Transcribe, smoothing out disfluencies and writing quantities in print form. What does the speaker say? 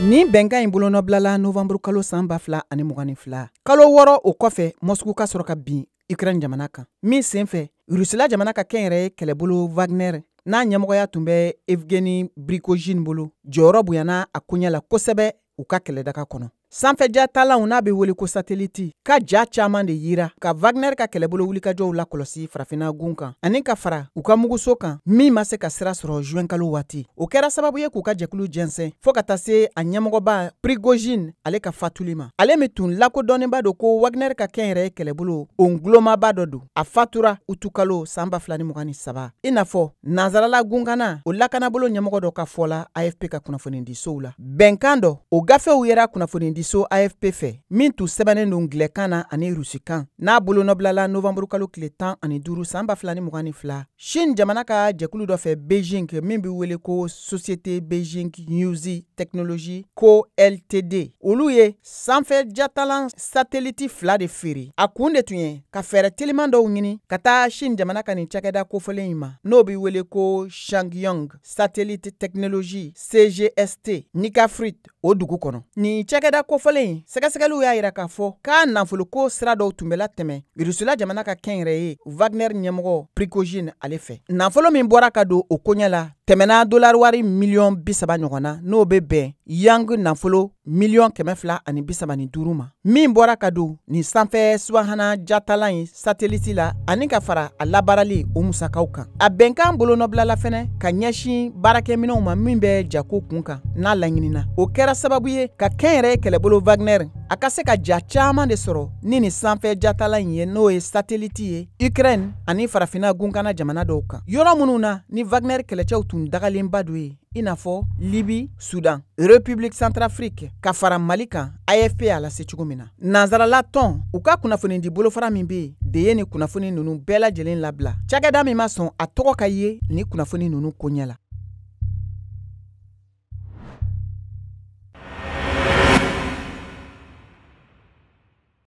Ni bɛnkan in bolonɔbilala novamburu kalo san 2022 kalo 6 o kɔfɛ Moscou ka sɔrɔ ka bin Ukraine jamana kan min senfɛ Rusila jamana ka kɛnyɛrɛye kɛlɛbolo Wagner n'a ɲɛmɔgɔya tun bɛ Evgeny Prigozhin bolo jɔyɔrɔ bonyana a koɲɛ la kosɛbɛ u ka kɛlɛdaga kɔnɔ. Sanfɛja talanw n'a bɛ wele ko satellite ka ja caaman de yira ka Wagner ka kɛlɛbolo wulikajɔw la kɔlɔsi farafinna gun kan ani ka fara u ka muguso kan min ma se ka sira sɔrɔ juin kalo waati. O kɛra sababu ye k'u ka jɛkulu jɛnsɛn fɔɔ ka taa se a ɲɛmɔgɔba Prigozhin ale ka fatuli ma. Ale min tun lakodɔnnenba don ko Wagner ka kɛnyɛrɛye kɛlɛbolo o ngulomaba dɔ don. A fatura utu kalo san 2023 i n'a fɔ nansarala gunkana o lakanabolo ɲɛmɔgɔ dɔ ka fɔla AFP ka kunnafonidisow la. Bɛnkan dɔ o gafew yera kunnafonidiso AFP fɛ min tun sɛbɛnnen don ngilɛkan na ani rusikan n'a bolonɔbilala novamburu kalo tile 15 san 2022 Chine jamana ka jɛkulu dɔ fɛ Beijing min bɛ wele ko Société Beijing News Technology ko LTD olu ye sanfɛ jatalan satellite 2 de feere. A kun de tun ye ka fɛɛrɛ teliman dɔw ɲini ka taa Chine jamana ka nin cakɛda kofɔlen in ma n'o bɛ wele ko Shangyong Satellite Technology CGST Nikafrit o dugu kɔnɔ. Nin cakɛda kofɔlen sɛgɛsɛgɛliw y'a yira k'a fɔ k'a nafoloko sira dɔw tun bɛ latɛmɛ Rusila jamana ka kɛnyɛrɛye Wagner ɲɛmɔgɔ Prigozhin ale fɛ. Nafolo min bɔra ka don o koɲɛ la tɛmɛna dolari wari miliyɔn 30 ɲɔgɔnna n'o bɛ bɛn yang nafolo miliyɔn 235 ma min bɔra ka don nin sanfɛ subahana jatalan ye satellite la ani ka fara a labaarali o musakaw kan. A bɛnkan bolonɔbilala fɛnɛ ka ɲɛsin baarakɛminɛw ma min bɛ jako kun kan n'a laɲinina. O kɛra sababu ye ka kɛnyɛrɛye kɛlɛbolo Wagner a ka se ka ja caaman de sɔrɔ ni nin sanfɛ jatalan in ye n'o ye satellite ye Ukraine ani farafinna gunkana jamana dɔw kan. Yɔrɔ minnu na ni Wagner kɛlɛcɛw tun dagalenba don ye i n'a fɔ Libi, Sudan, République Centrafrique ka fara Mali kan AFP y'a lase cogo min na. Nansarala tɔn u ka kunnafonidi bolofara min bɛ yen de ye ni kunnafoni ninnu bɛɛ lajɛlen labila. Cakɛda min ma sɔn a tɔgɔ ka ye ni kunnafoni ninnu koɲɛ la.